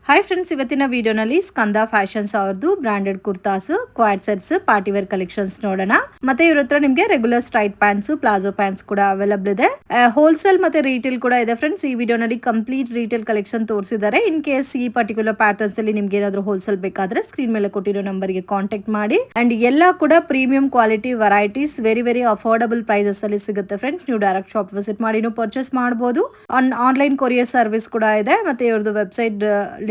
Hi friends, ಇವತ್ತಿನ ವಿಡಿಯೋನಲ್ಲಿ Skanda fashions ಅವ್ರದ್ದು ಬ್ರಾಂಡೆಡ್ ಕುರ್ತಾಸ್, ಕ್ವಾಡ್ ಸೆಟ್ಸ್, ಪಾರ್ಟಿ ವೇರ್ ಕಲೆಕ್ಷನ್ಸ್ ನೋಡೋಣ. ಮತ್ತೆ ಇವ್ರ ಹತ್ರ ನಿಮಗೆ regular straight pants, palazzo pants ಕೂಡ ಅವೈಲಬಲ್ ಇದೆ. ಹೋಲ್ಸೇಲ್ ಮತ್ತೆ ರೀಟೇಲ್ ಕೂಡ ಇದೆ ಫ್ರೆಂಡ್ಸ್. ಈ ವಿಡಿಯೋನಲ್ಲಿ ಕಂಪ್ಲೀಟ್ ರೀಟೇಲ್ ಕಲೆಕ್ಷನ್ ತೋರಿಸಿದ್ದಾರೆ. ಇನ್ ಕೇಸ್ ಈ ಪರ್ಟಿಕ್ಯುಲರ್ ಪ್ಯಾಟರ್ನ್ಸ್ ಅಲ್ಲಿ ನಿಮ್ಗೆ ಏನಾದ್ರು ಹೋಲ್ಸೇಲ್ ಬೇಕಾದ್ರೆ ಸ್ಕ್ರೀನ್ ಮೇಲೆ ಕೊಟ್ಟಿರೋ ನಂಬರ್ಗೆ ಕಾಂಟ್ಯಾಕ್ಟ್ ಮಾಡಿ. ಅಂಡ್ ಎಲ್ಲ ಕೂಡ premium quality varieties very very affordable prices ಅಲ್ಲಿ ಸಿಗುತ್ತೆ ಫ್ರೆಂಡ್ಸ್. ನೀವು ಡೈರೆಕ್ಟ್ ಶಾಪ್ ವಿಸಿಟ್ ಮಾಡಿ ಪರ್ಚೇಸ್ ಮಾಡಬಹುದು. ಆನ್ಲೈನ್ ಕೊರಿಯರ್ ಸರ್ವಿಸ್ ಕೂಡ ಇದೆ. ಮತ್ತೆ ಇವ್ರದ್ದು ವೆಬ್ಸೈಟ್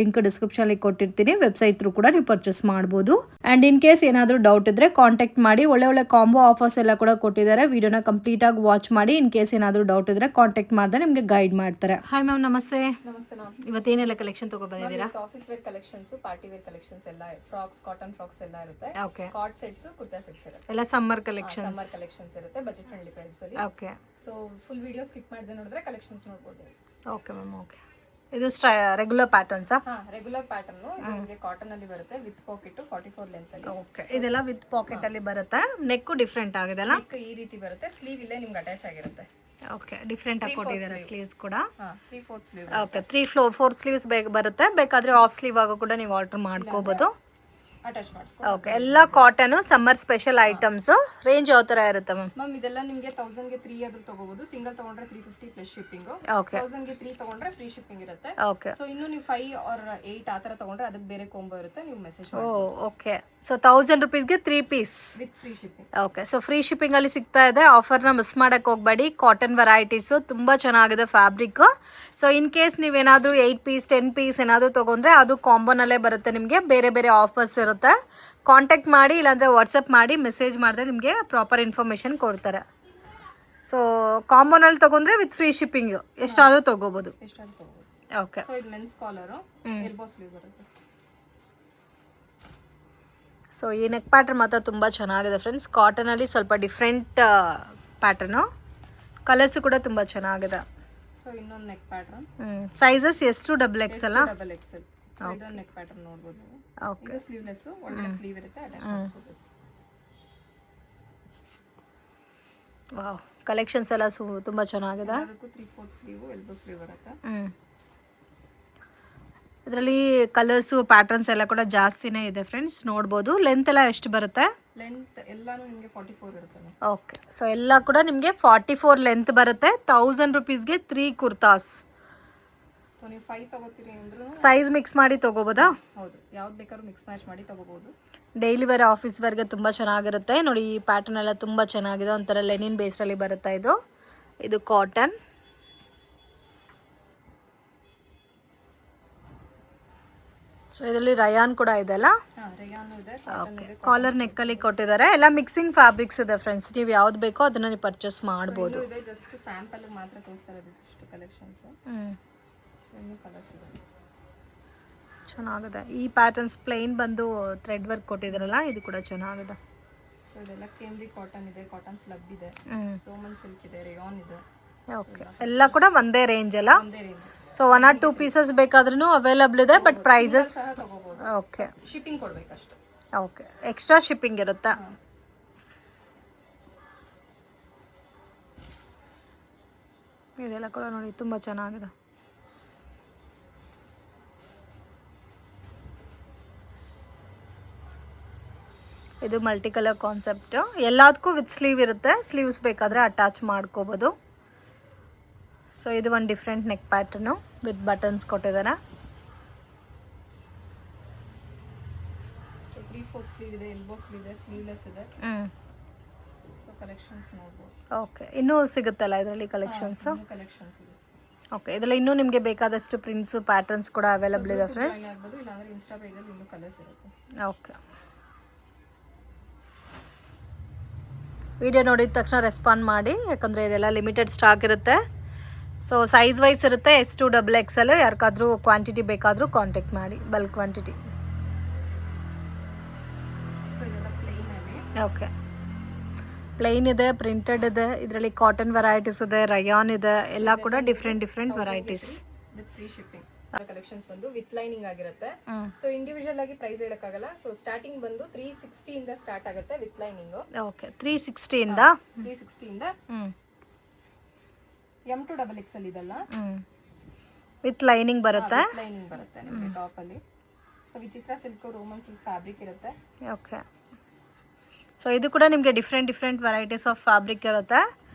ಲಿಂಕ್ ಡಿಸ್ಕ್ರಿಪ್ಷನ್ ಅಲ್ಲಿ ಕೊಟ್ಟಿರ್ತೀನಿ. ವೆಬ್ಸೈಟ್ ಥ್ರೂ ಕೂಡ ನೀವು ಪರ್ಚೇಸ್ ಮಾಡಬಹುದು. ಅಂಡ್ ಇನ್ ಕೇಸ್ ಏನಾದರೂ ಡೌಟ್ ಇದ್ರೆ ಕಾಂಟ್ಯಾಕ್ಟ್ ಮಾಡಿ. ಒಳ್ಳೆ ಒಳ್ಳೆ ಕಾಂಬೋ ಆಫರ್ಸ್ ಎಲ್ಲ ಕೂಡ ಕೊಟ್ಟಿದ್ದಾರೆ. ವಿಡಿಯೋನ ಕಂಪ್ಲೀಟ್ ಆಗಿ ವಾಚ್ ಮಾಡಿ. ಇನ್ ಕೇಸ್ ಏನಾದರೂ ಡೌಟ್ ಇದ್ರೆ ಕಾಂಟ್ಯಾಕ್ಟ್ ಮಾಡಿದ್ರೆ ನಿಮಗೆ ಗೈಡ್ ಮಾಡ್ತಾರೆ. ಹಾಯ್ ಮ್ಯಾಮ್, ನಮಸ್ತೆ. ನಮಸ್ತೆ ಮ್ಯಾಮ್. ಇವತ್ತೇನೆಲ್ಲ ಕಲೆಕ್ಷನ್ ತಗೊಬಂದಿದ್ದೀರಾ? Office wear collections, party wear collections ಎಲ್ಲ, ಫ್ರಾಕ್ಸ್, ಕಾಟನ್ ಫ್ರಾಕ್ಸ್ ಎಲ್ಲ ಇರುತ್ತೆ. Okay. Co-ord sets, kurta sets ಇರುತ್ತೆ. ಎಲ್ಲ ಸಮ್ಮರ್ ಕಲೆಕ್ಷನ್ಸ್. ಸಮ್ಮರ್ ಕಲೆಕ್ಷನ್ಸ್ ಇರುತ್ತೆ, ಬಜೆಟ್ ಫ್ರೆಂಡ್ಲಿ ಪ್ರೈಸ್ ಅಲ್ಲಿ. Okay. So full video skip ಮಾಡದೆ ನೋಡಿದ್ರೆ ಕಲೆಕ್ಷನ್ಸ್ ನೋಡಬಹುದು. Okay ma'am. ಓಕೆ. ಇದು ರೆಗ್ಯುಲರ್ ಪ್ಯಾಟರ್ನ್ಸ್? ರೆಗ್ಯುಲರ್ ಪ್ಯಾಟರ್ನ್ ನಿಮಗೆ ಕಾಟನ್ ಅಲ್ಲಿ ಬರುತ್ತೆ, ವಿತ್ ಪಾಕೆಟ್ 44 ಲೆಂತ್ ಅಲ್ಲಿ. ಓಕೆ. ಇದೆಲ್ಲ ವಿತ್ ಪಾಕೆಟ್ ಅಲ್ಲಿ ಬರುತ್ತೆ. ನೆಕ್ ಡಿಫರೆಂಟ್ ಆಗಿದೆ ಅಲ್ಲ? ನೆಕ್ ಈ ರೀತಿ ಬರುತ್ತೆ, ಸ್ಲೀವ್ ಇಲ್ಲೇ ನಿಮ್ಗೆ ಅಟ್ಯಾಚ್ ಆಗಿರುತ್ತೆ. ಓಕೆ. ಡಿಫರೆಂಟ್ ಆಗಿ ಕೊಟ್ಟಿದ್ದಾರೆ ಸ್ಲೀವ್ಸ್ ಕೂಡ. 3/4 ಸ್ಲೀವ್. ಓಕೆ. 3/4 ಸ್ಲೀವ್ಸ್ ಬರುತ್ತೆ. ಬೇಕಾದ್ರೆ ಆಫ್ ಸ್ಲೀವ್ ಆಗೋ ಕೂಡ ನೀವು ಆರ್ಡರ್ ಮಾಡ್ಕೋಬಹುದು. ಅಟ್ಯಾಚ್ ಮಾಡಿಸ್ಕೊ. ಓಕೆ. ಎಲ್ಲ cotton summer special items. Range ಯಾವ ತರ ಇರುತ್ತೆ ಮ್ಯಾಮ್? ಮ್ಯಾಮ್ ಇದೆಲ್ಲ ನಿಮಗೆ 1000 ಗೆ 3 ಆದ್ರೂ ತಗೋಬಹುದು. ಸಿಂಗಲ್ ತಗೊಂಡ್ರೆ 350 ಪ್ಲಸ್ ಶಿಪ್ಪಿಂಗ್. ಓಕೆ. 1000 ಗೆ 3 ತಗೊಂಡ್ರೆ ಫ್ರೀ ಶಿಪ್ಪಿಂಗ್ ಇರುತ್ತೆ. ಓಕೆ. ಸೊ ಇನ್ನು ನೀವು 5 ಆರ್ 8 ಆ ತರ ತಗೊಂಡ್ರೆ ಅದಕ್ಕೆ ಬೇರೆ ಕಾಂಬೋ ಇರುತ್ತೆ, ನೀವು ಮೆಸೇಜ್ ಓ ಮಾಡಿ. ಓಕೆ. ಸೊ 1000 rupeesಗೆ 3 piece with free shipping. Okay. So free shipping ಅಲ್ಲಿ ಸಿಗ್ತಾ ಇದೆ. ಆಫರ್ನ ಮಿಸ್ ಮಾಡಕ್ ಹೋಗ್ಬೇಡಿ. ಕಾಟನ್ ವೆರೈಟೀಸ್ ತುಂಬಾ ಚೆನ್ನಾಗಿದೆ ಫ್ಯಾಬ್ರಿಕ್. ಸೊ ಇನ್ ಕೇಸ್ ನೀವೇನಾದ್ರೂ 8 ಪೀಸ್ 10 ಪೀಸ್ ಏನಾದರೂ ತಗೊಂಡ್ರೆ ಅದು ಕಾಂಬೋನಲ್ಲೇ ಬರುತ್ತೆ. ನಿಮಗೆ ಬೇರೆ ಬೇರೆ ಆಫರ್ಸ್ ಇರುತ್ತೆ. ಕಾಂಟ್ಯಾಕ್ಟ್ ಮಾಡಿ, ಇಲ್ಲಾಂದರೆ ವಾಟ್ಸಪ್ ಮಾಡಿ ಮೆಸೇಜ್ ಮಾಡಿದ್ರೆ ನಿಮಗೆ ಪ್ರಾಪರ್ ಇನ್ಫಾರ್ಮೇಷನ್ ಕೊಡ್ತಾರೆ. ಸೊ ಕಾಂಬೋನಲ್ಲಿ ತಗೊಂಡ್ರೆ ವಿತ್ ಫ್ರೀ ಶಿಪ್ಪಿಂಗ್ ಎಷ್ಟಾದರೂ ತಗೋಬೋದು. ಎಷ್ಟಾದ್ರೂ ತಗೋಬಹುದು. ಓಕೆ. ಸೊ ಇದು ಮೆನ್ಸ್ ಕಾಲರ್, ಎಲ್ಬೋ ಸ್ಲೀವ್ ಬರುತ್ತೆ. ಸೊ ಈ ನೆಕ್ ಪ್ಯಾಟರ್ನ್ ಮಾತ್ರ ತುಂಬ ಚೆನ್ನಾಗಿದೆ ಫ್ರೆಂಡ್ಸ್. ಕಾಟನಲ್ಲಿ ಸ್ವಲ್ಪ ಡಿಫ್ರೆಂಟ್ ಪ್ಯಾಟರ್ನು. ಕಲರ್ಸ್ ಕೂಡ ತುಂಬ ಚೆನ್ನಾಗಿದೆ. ಸೊ ಇನ್ನೊಂದು ನೆಕ್ ಪ್ಯಾಟರ್ನ್. ಸೈಜಸ್ ಎಷ್ಟು? XXL ಅಲ್ಲ? XXL. ಸೊ ಇದೊಂದು ನೆಕ್ ಪ್ಯಾಟರ್ನ್ ನೋಡಬಹುದು. ಓಕೆ. ಇದು ಸ್ಲೀವ್ಲೆಸ್, ಒಳ್ಳೆ ಸ್ಲೀವ್ ಇರುತ್ತೆ, ಅಟ್ಯಾಚ್ ಮಾಡಿಸ್ಕೊಬಹುದು. ವಾವ್, ಕಲೆಕ್ಷನ್ಸ್ ಎಲ್ಲ ತುಂಬ ಚೆನ್ನಾಗಿದೆ. ಅದಕ್ಕೂ 3/4 ಸ್ಲೀವ್, ಎಲ್ಬೋ ಸ್ಲೀವ್ ಬರುತ್ತೆ. ಇದರಲ್ಲಿ ಕಲರ್ಸು ಪ್ಯಾಟರ್ನ್ಸ್ ಎಲ್ಲ ಕೂಡ ಜಾಸ್ತಿನೇ ಇದೆ ಫ್ರೆಂಡ್ಸ್. ನೋಡ್ಬೋದು. ಲೆಂತ್ ಎಲ್ಲ ಎಷ್ಟು ಬರುತ್ತೆ? ಲೆಂತ್ ಎಲ್ಲಾನು ನಿಮಗೆ 44 ಇರುತ್ತೆ. ಓಕೆ. ಸೊ ಎಲ್ಲ ಕೂಡ ನಿಮಗೆ 44 ಲೆಂತ್ ಬರುತ್ತೆ. 1000 rupeesಗೆ 3 ಕುರ್ತಾಸ್. ಸೊ ನೀವು 5 ತಗೋತೀರಿ ಅಂದ್ರೂ ಸೈಜ್ ಮಿಕ್ಸ್ ಮಾಡಿ ತಗೋಬೋದಾ? ಹೌದು, ಯಾವ್ದು ಬೇಕಾದ್ರೂ ಮಿಕ್ಸ್ ಮ್ಯಾಚ್ ಮಾಡಿ ತಗೋಬಹುದು. ಡೈಲಿ ವೇರ್, ಆಫೀಸ್ ವೇರ್ಗೆ ತುಂಬ ಚೆನ್ನಾಗಿರುತ್ತೆ. ನೋಡಿ ಈ ಪ್ಯಾಟರ್ನ್ ಎಲ್ಲ ತುಂಬ ಚೆನ್ನಾಗಿದೆ. ಒಂಥರ ಲೆನಿನ್ ಬೇಸ್ಡಲ್ಲಿ ಬರುತ್ತೆ. ಇದು ಕಾಟನ್. ಸೊ ಇದರಲ್ಲಿ ರಯಾನ್ ಕೂಡ ಇದೆ ಅಲ್ಲ? ರೇಯಾನು ಇದೆ, ಕಾಲರ್ ನೆಕ್ಕಲ್ಲಿ ಕೊಟ್ಟಿದ್ದಾರೆ. ಎಲ್ಲ ಮಿಕ್ಸಿಂಗ್ ಫ್ಯಾಬ್ರಿಕ್ಸ್ ಇದೆ ಫ್ರೆಂಡ್ಸ್. ನೀವು ಯಾವ್ದು ಬೇಕೋ ಅದನ್ನ ನೀವು ಪರ್ಚೇಸ್ ಮಾಡ್ಬೋದು. ಇದೆ ಜಸ್ಟ್ ಸ್ಯಾಂಪಲ್ ಮಾತ್ರ ತೋರಿಸ್ತಾ ಇರೋದು ಇಷ್ಟು ಕಲೆಕ್ಷನ್ಸ್. ಇನ್ನು ಕಲರ್ಸ್ ಇದೆ, ಚೆನ್ನಾಗಿದೆ. ಈ ಪ್ಯಾಟರ್ನ್ಸ್ ಪ್ಲೇನ್ ಬಂದು ಥ್ರೆಡ್ ವರ್ಕ್ ಕೊಟ್ಟಿದ್ದಾರಲ್ಲ, ಇದು ಕೂಡ ಚೆನ್ನಾಗಿದೆ. ಸೊ ಇದೆಲ್ಲ ಕೇಮ್ರಿ ಕಾಟನ್ ಇದೆ, ಕಾಟನ್ ಸ್ಲಬ್ ಇದೆ, ರೋಮನ್ ಸಿಲ್ಕ್ ಇದೆ, ರೇಯಾನ್ ಇದೆ. ಓಕೆ. ಎಲ್ಲ ಕೂಡ ಒಂದೇ ರೇಂಜ್ ಅಲ್ಲ? ಒಂದೇ ರೇಂಜ್. ಸೊ 1 or 2 ಪೀಸಸ್ ಬೇಕಾದ್ರೂ ಅವೈಲಬಲ್ ಇದೆ. ಬಟ್ ಪ್ರೈಸಸ್ ಸಹ ತಗೋಬಹುದು. ಓಕೆ. ಶಿಪ್ಪಿಂಗ್ ಕೊಡ್ಬೇಕಷ್ಟೇ. ಓಕೆ. ಎಕ್ಸ್ಟ್ರಾ ಶಿಪ್ಪಿಂಗ್ ಇರುತ್ತಾ? ಇದೆಲ್ಲ ಕೂಡ ನೋಡಿ ತುಂಬ ಚೆನ್ನಾಗಿದೆ. ಇದು ಮಲ್ಟಿ ಕಲರ್ ಕಾನ್ಸೆಪ್ಟ್. ಎಲ್ಲದಕ್ಕೂ ವಿತ್ ಸ್ಲೀವ್ ಇರುತ್ತೆ. ಸ್ಲೀವ್ಸ್ ಬೇಕಾದರೆ ಅಟ್ಯಾಚ್ ಮಾಡ್ಕೋಬೋದು. ಸೊ ಇದು ಒಂದು different neck pattern with buttons ಕೊಟ್ಟಿದ್ದಾರೆ. 3/4 ಸ್ಲೀವ್ ಇದೆ, ಎಲ್ಬೋ ಸ್ಲೀವ್ ಇದೆ, ಸ್ಲೀವ್ಲೆಸ್ ಇದೆ. ಸೊ ಕಲೆಕ್ಷನ್ಸ್ ನೋಡಬಹುದು. ಓಕೆ. ಇನ್ನೂ ಸಿಗುತ್ತಲ್ಲ ಇದರಲ್ಲಿ ಕಲೆಕ್ಷನ್ಸ್? ಕಲೆಕ್ಷನ್ಸ್ ಇದೆ. ಓಕೆ. ಇದರಲ್ಲಿ ಇನ್ನೂ ನಿಮಗೆ ಬೇಕಾದಷ್ಟು ಪ್ರಿಂಟ್ಸ್ ಪ್ಯಾಟರ್ನ್ಸ್ ಕೂಡ ಅವೈಲಬಲ್ ಇದೆ ಫ್ರೆಂಡ್ಸ್. ಇಲ್ಲಾಂದ್ರೆ ಇನ್ಸ್ಟಾ ಪೇಜಲ್ಲಿ ಇನ್ನೂ ಕಲರ್ಸ್ ಇರುತ್ತೆ. ಓಕೆ. ವಿಡಿಯೋ ನೋಡಿದ ತಕ್ಷಣ ರೆಸ್ಪಾಂಡ್ ಮಾಡಿ, ಯಾಕಂದರೆ ಇದೆಲ್ಲ ಲಿಮಿಟೆಡ್ ಸ್ಟಾಕ್ ಇರುತ್ತೆ. ಸೊ ಸೈಜ್ ವೈಸ್ ಇರುತ್ತೆ. S2 XXL. ಯಾರಿಗಾದ್ರೂ ಕ್ವಾಂಟಿಟಿ ಬೇಕಾದರೂ ಕಾಂಟ್ಯಾಕ್ಟ್ ಮಾಡಿ, ಬಲ್ಕ್ ಕ್ವಾಂಟಿಟಿ. ಸೊ ಇದೆಲ್ಲ ಪ್ಲೇನ್ ಅಲ್ಲಿ. ಓಕೆ. ಪ್ಲೇನ್ ಇದೆ, ಪ್ರಿಂಟೆಡ್ ಇದೆ. ಇದರಲ್ಲಿ ಕಾಟನ್ ವೆರೈಟೀಸ್ ಇದೆ, ರಯಾನ್ ಇದೆ. ಎಲ್ಲ ಕೂಡ different varieties with free shipping. Collections ಬಂದು ವಿತ್ ಲೈನಿಂಗ್ ಆಗಿರುತ್ತೆ. ಸೊ ಇಂಡಿವಿಜುವಲ್ ಆಗಿ ಪ್ರೈಸ್ ಹೇಳಕ್ಕಾಗಲ್ಲ. ಸೊ ಸ್ಟಾರ್ಟಿಂಗ್ ಬಂದು 360 ಇಂದ ಸ್ಟಾರ್ಟ್ ಆಗುತ್ತೆ ವಿತ್ ಲೈನಿಂಗ್. ಓಕೆ. 360 ಇಂದ M2 XXL ಇದೆಲ್ಲ. ವಿತ್ ಲೈನಿಂಗ್ ಬರುತ್ತೆ. ಲೈನಿಂಗ್ ಬರುತ್ತೆ ನಿಮಗೆ ಟಾಪ್ ಅಲ್ಲಿ. So Vichitra silk, Roman silk fabric ಇರುತ್ತೆ. ಓಕೆ. ಸೊ ಇದು ಕೂಡ ನಿಮಗೆ ಡಿಫ್ರೆಂಟ್ ವೆರೈಟೀಸ್ ಆಫ್ ಫ್ಯಾಬ್ರಿಕ್ ಇರುತ್ತೆ.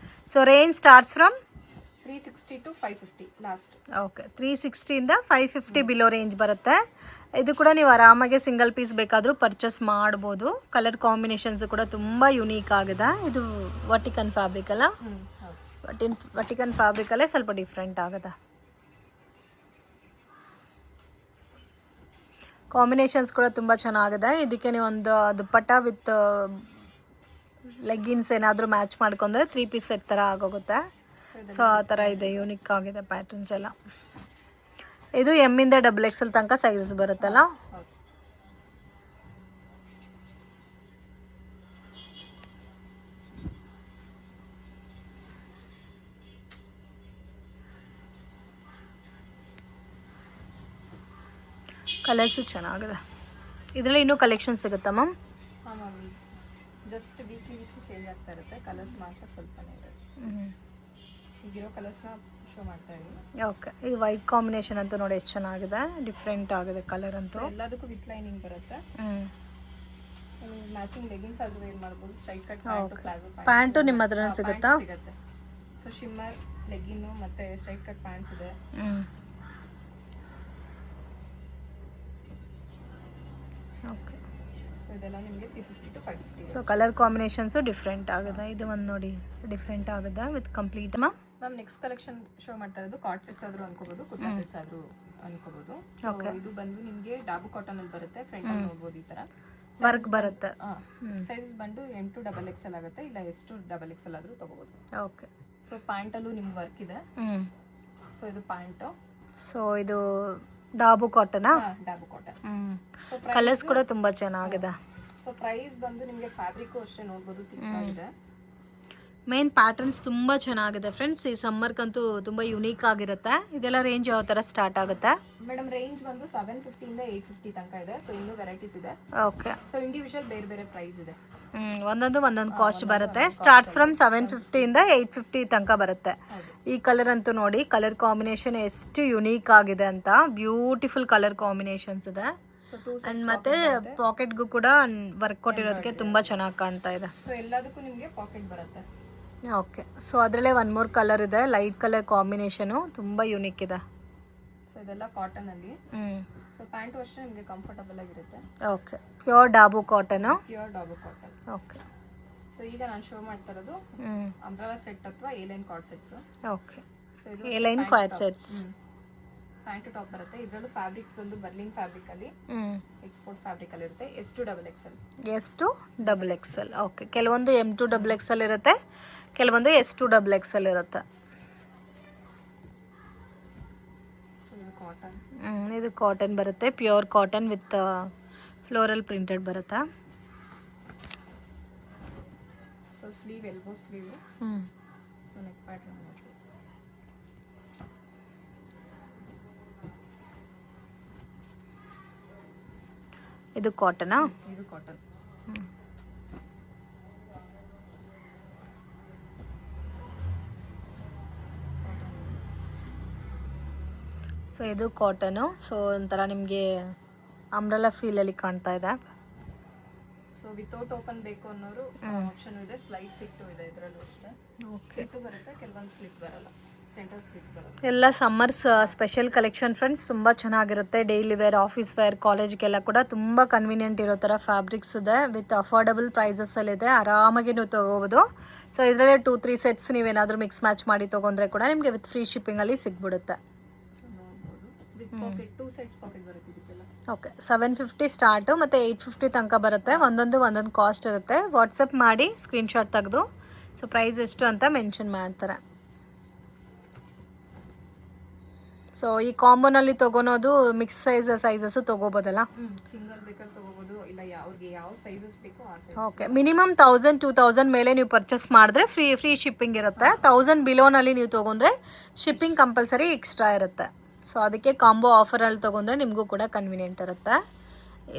So range starts from 360 to 550 last. Okay, 360ಇಂದ 550 ಬಿಲೋ ರೇಂಜ್ ಬರುತ್ತೆ. ಇದು ಕೂಡ ನೀವು ಆರಾಮಾಗಿ ಸಿಂಗಲ್ ಪೀಸ್ ಬೇಕಾದರೂ ಪರ್ಚೇಸ್ ಮಾಡ್ಬೋದು. ಕಲರ್ ಕಾಂಬಿನೇಷನ್ಸ್ ಕೂಡ ತುಂಬ ಯುನೀಕ್ ಆಗಿದೆ. ಇದು ವಟಿಕನ್ ಫ್ಯಾಬ್ರಿಕ್ ಅಲ್ಲ, ವಟಿಕನ್ ಫ್ಯಾಬ್ರಿಕಲ್ಲೇ ಸ್ವಲ್ಪ ಡಿಫ್ರೆಂಟ್ ಆಗಿದೆ. ಕಾಂಬಿನೇಷನ್ಸ್ ಕೂಡ ತುಂಬ ಚೆನ್ನಾಗಿದೆ. ಇದಕ್ಕೆ ನೀವು ಒಂದು ದುಪ್ಪಟ್ಟ ವಿತ್ ಲೆಗ್ಗಿನ್ಸ್ ಏನಾದರೂ ಮ್ಯಾಚ್ ಮಾಡ್ಕೊಂಡ್ರೆ 3 ಪೀಸ್ ಸೆಟ್ ಥರ ಆಗೋಗುತ್ತೆ. ಸೊ ಆ ಥರ ಇದೆ, ಯೂನಿಕ್ ಆಗಿದೆ ಪ್ಯಾಟರ್ನ್ಸ್ ಎಲ್ಲ. ಇದು ಎಮ್ಮಿಂದ XXL ತನಕ ಸೈಜಸ್ ಬರುತ್ತಲ್ಲ. ಕಲರ್ಸು ಚೆನ್ನಾಗಿದೆ. ಇದರಲ್ಲಿ ಇನ್ನೂ ಕಲೆಕ್ಷನ್ ಸಿಗುತ್ತಾ ಮ್ಯಾಮ್? ಹಾಂ ಮ್ಯಾಮ್, ಜಸ್ಟ್ ವೀಕ್ಲಿ ಚೇಂಜ್ ಆಗ್ತಾ ಇರುತ್ತೆ. ಕಲರ್ಸ್ ಮಾತ್ರ ಸ್ವಲ್ಪನೇ ಇದೆ. ಈಗಿರೋ ಕಲರ್ಸ್ನ ಶೋ ಮಾಡ್ತಾ ಇದ್ದೀನಿ. ಓಕೆ, ಈ ವೈಟ್ ಕಾಂಬಿನೇಷನ್ ಅಂತೂ ನೋಡಿ ಎಷ್ಟು ಚೆನ್ನಾಗಿದೆ, ಡಿಫ್ರೆಂಟ್ ಆಗಿದೆ ಕಲರ್ ಅಂತೂ. ಎಲ್ಲದಕ್ಕೂ ವಿತ್ ಲೈನಿಂಗ್ ಬರುತ್ತೆ. ಮ್ಯಾಚಿಂಗ್ ಲೆಗಿನ್ಸ್ ಆದ್ರೂ ವೇರ್ ಮಾಡ್ಬೋದು. ಸ್ಟ್ರೈಟ್ ಕಟ್ ಪ್ಲಾಜೋ ಪ್ಯಾಂಟು ನಿಮ್ಮ ಹತ್ರನೇ ಸಿಗುತ್ತಾ? ಸಿಗುತ್ತೆ. ಸೊ ಶಿಮ್ಮರ್ ಲೆಗಿನ್ನು ಮತ್ತೆ ಸ್ಟ್ರೈಟ್ ಕಟ್ ಪ್ಯಾಂಟ್ಸ್ ಇದೆ. ಓಕೆ, ಸೊ ಇದೆಲ್ಲ ನಿಮಗೆ 350 to 550. So colour combinations different ಆಗಿದೆ. ಇದು ಒಂದು ನೋಡಿ ಡಿಫ್ರೆಂಟ್ ಆಗಿದೆ with complete. Ma'am next collection show ಮಾಡ್ತಾ ಇರೋದು ಕಾರ್ಡ್ ಸೆಟ್ಸ್ ಆದ್ರೂ ಅನ್ಕೋಬಹುದು, ಕುರ್ತಾ ಸೆಟ್ಸ್ ಆದ್ರೂ ಅನ್ಕೋಬಹುದು. ಸೊ ಇದು ಬಂದು ನಿಮಗೆ ಡಾಬು ಕಾಟನ್ ಅಲ್ಲಿ ಬರುತ್ತೆ. ಫ್ರಂಟ್ ಅಲ್ಲಿ ನೋಡಬಹುದು ಈ ತರ ವರ್ಕ್ ಬರುತ್ತೆ. ಸೈಜಸ್ ಬಂದು M to XXL ಆಗುತ್ತೆ, ಇಲ್ಲ S to XXL ಆದ್ರೂ ತಗೋಬಹುದು. ಓಕೆ. ಸೊ ಪ್ಯಾಂಟ್ ಅಲ್ಲೂ ನಿಮ್ಗೆ ವರ್ಕ್ ಇದೆ. ಸೊ ಇದು ಪ್ಯಾಂಟ್. ಸೊ ಇದು ಡಾಬು ಕಾಟನಾ? ಡಾಬು ಕಾಟನ್. ಕಲರ್ಸ್ ಕೂಡ ತುಂಬಾ ಚೆನ್ನಾಗಿದೆ. ಸೊ ಪ್ರೈಸ್ ಬಂದು ನಿಮಗೆ ಫ್ಯಾಬ್ರಿಕ್ ಅಷ್ಟೇ ನೋಡಬಹುದು, ಥಿಕ್ ಆಗಿದೆ. ಮೇನ್ ಪ್ಯಾಟರ್ನ್ಸ್ ತುಂಬ ಚೆನ್ನಾಗಿದೆ ಫ್ರೆಂಡ್ಸ್. ಈ ಸಮ್ಮರ್ಗಂತೂ ತುಂಬ ಯುನೀಕ್ ಆಗಿರುತ್ತೆ. ಇದೆಲ್ಲ ರೇಂಜ್ ಯಾವ ಥರ ಸ್ಟಾರ್ಟ್ ಆಗುತ್ತೆ ಮೇಡಮ್? ರೇಂಜ್ ಬಂದು 750 ಇಂದ 850 ತನಕ ಇದೆ. ಸೊ ಇನ್ನೂ ವೆರೈಟೀಸ್ ಇದೆ. ಓಕೆ. ಸೊ ಇಂಡಿವಿಜುವಲ್ ಬೇರೆ ಬೇರೆ ಪ್ರೈಸ್ ಇದೆ. ಒಂದೊಂದು ಕಾಸ್ಟ್ ಬರುತ್ತೆ. ಸ್ಟಾರ್ಟ್ ಫ್ರಮ್ 750 ಇಂದ 850 ತನಕ ಬರುತ್ತೆ. ಈ ಕಲರ್ ಅಂತೂ ನೋಡಿ, ಕಲರ್ ಕಾಂಬಿನೇಷನ್ ಎಷ್ಟು ಯುನೀಕ್ ಆಗಿದೆ ಅಂತ. ಬ್ಯೂಟಿಫುಲ್ ಕಲರ್ ಕಾಂಬಿನೇಷನ್ಸ್ ಇದೆ. ಅಂಡ್ ಮತ್ತೆ ಪಾಕೆಟ್ಗೂ ಕೂಡ ವರ್ಕ್ ಕೊಟ್ಟಿರೋದಕ್ಕೆ ತುಂಬಾ ಚೆನ್ನಾಗಿ ಕಾಣ್ತಾ ಇದೆ. ಸೊ ಎಲ್ಲದಕ್ಕೂ ನಿಮಗೆ ಪಾಕೆಟ್ ಬರುತ್ತೆ. ಓಕೆ. ಸೊ ಅದರಲ್ಲೇ ಒನ್ ಮೋರ್ ಕಲರ್ ಇದೆ, ಲೈಟ್ ಕಲರ್ ಕಾಂಬಿನೇಷನು ತುಂಬ ಯೂನಿಕ್ ಇದೆ. ಸೊ ಇದೆಲ್ಲ ಕಾಟನ್ ಅಲ್ಲಿ. ಸೊ ಪ್ಯಾಂಟ್ ಅಷ್ಟೇ ನಿಮಗೆ ಕಂಫರ್ಟಬಲ್ ಆಗಿರುತ್ತೆ. Okay, pure dabu cotton. Pure dabu cotton. Okay. So ಈಗ ನಾನು ಶೋ ಮಾಡ್ತಾ ಇರೋದು ಅಂಬ್ರೆಲಾ ಸೆಟ್ ಅಥವಾ A line co-ord sets. Okay. So ಇದು A line co-ord sets. Pant top ಬರುತ್ತೆ. ಇದರಲ್ಲೂ ಫ್ಯಾಬ್ರಿಕ್ಸ್ ಬಂದು ಬರ್ಲಿನ್ ಫ್ಯಾಬ್ರಿಕ್ ಅಲ್ಲಿ, ಎಕ್ಸ್ಪೋರ್ಟ್ ಫ್ಯಾಬ್ರಿಕ್ ಅಲ್ಲಿ ಇರುತ್ತೆ. S to XXL. S to XXL. Okay. ಕೆಲವೊಂದು M to XXL ಇರುತ್ತೆ, ಕೆಲವೊಂದು S to XXL ಇರುತ್ತೆ. ಇದು ಕಾಟನ್ ಬರುತ್ತೆ, pure cotton with floral printed ಬರುತ್ತೆ. So sleeve elbow sleeve. So neck pattern. ಇದು ಕಾಟನಾ? ಇದು ಕಾಟನ್. ಸೊ ಇದು ಕಾಟನು. ಸೊ ಒಂಥರ ನಿಮಗೆ ಅಂಬ್ರೆಲಾ ಫೀಲಲ್ಲಿ ಕಾಣ್ತಾ ಇದೆ. ಸೊ ವಿತೌಟ್ ಓಪನ್ ಬೇಕು ಅನ್ನೋರು ಆಪ್ಷನ್ ಇದೆ. ಸ್ಲೈಡ್ ಸಿಟ್ಟು ಇದೆ ಇದರಲ್ಲೂ ಅಷ್ಟೇ. ಸ್ಲಿಟ್ಟು ಬರುತ್ತೆ, ಕೆಲವೊಂದು ಸ್ಲಿಟ್ ಬರಲ್ಲ. ಸೆಂಟ್ರಲ್ ಸ್ಲಿಟ್ ಬರುತ್ತೆ. ಎಲ್ಲ ಸಮ್ಮರ್ಸ್ ಸ್ಪೆಷಲ್ ಕಲೆಕ್ಷನ್ ಫ್ರೆಂಡ್ಸ್. ತುಂಬ ಚೆನ್ನಾಗಿರುತ್ತೆ. ಡೈಲಿ ವೇರ್, ಆಫೀಸ್ ವೇರ್, ಕಾಲೇಜ್ಗೆಲ್ಲ ಕೂಡ ತುಂಬ ಕನ್ವೀನಿಯೆಂಟ್ ಇರೋ ಥರ ಫ್ಯಾಬ್ರಿಕ್ಸ್ ಇದೆ. ವಿತ್ ಅಫೋರ್ಡಬಲ್ ಪ್ರೈಸಸ್ಸಲ್ಲಿದೆ. ಆರಾಮಾಗಿ ನೀವು ತೊಗೋಬೋದು. ಸೊ ಇದರಲ್ಲೇ 2-3 ಸೆಟ್ಸ್ ನೀವೇನಾದರೂ ಮಿಕ್ಸ್ ಮ್ಯಾಚ್ ಮಾಡಿ ತೊಗೊಂಡ್ರೆ ಕೂಡ ನಿಮಗೆ ವಿತ್ ಫ್ರೀ ಶಿಪ್ಪಿಂಗಲ್ಲಿ ಸಿಗ್ಬಿಡುತ್ತೆ. ಓಕೆ. 750 ಸ್ಟಾರ್ಟು ಮತ್ತು 850 ತನಕ ಬರುತ್ತೆ. ಒಂದೊಂದು ಕಾಸ್ಟ್ ಇರುತ್ತೆ. ವಾಟ್ಸಪ್ ಮಾಡಿ ಸ್ಕ್ರೀನ್ಶಾಟ್ ತೆಗೆದು ಸೊ ಪ್ರೈಸ್ ಎಷ್ಟು ಅಂತ ಮೆನ್ಷನ್ ಮಾಡ್ತಾರೆ. ಸೊ ಈ ಕಾಂಬೋನಲ್ಲಿ ತೊಗೊಳೋದು ಮಿಕ್ಸ್ ಸೈಜಸ್ಸು ತೊಗೋಬೋದಲ್ಲ? ಸಿಂಗಲ್ ಬೇಕಾದ್ರೆ ತೊಗೋಬೋದು, ಇಲ್ಲ ಅವ್ರಿಗೆ ಯಾವ ಸೈಜಸ್ ಬೇಕೋ ಆ ಸೈಜ್. ಓಕೆ. ಮಿನಿಮಮ್ 1000-2000 ಮೇಲೆ ನೀವು ಪರ್ಚೇಸ್ ಮಾಡಿದ್ರೆ ಫ್ರೀ ಶಿಪ್ಪಿಂಗ್ ಇರುತ್ತೆ. 1000 ಬಿಲೋನಲ್ಲಿ ನೀವು ತೊಗೊಂಡ್ರೆ ಶಿಪ್ಪಿಂಗ್ ಕಂಪಲ್ಸರಿ ಎಕ್ಸ್ಟ್ರಾ ಇರುತ್ತೆ. ಸೊ ಅದಕ್ಕೆ ಕಾಂಬೋ ಆಫರಲ್ಲಿ ತೊಗೊಂಡ್ರೆ ನಿಮಗೂ ಕೂಡ ಕನ್ವೀನಿಯೆಂಟ್ ಇರುತ್ತೆ.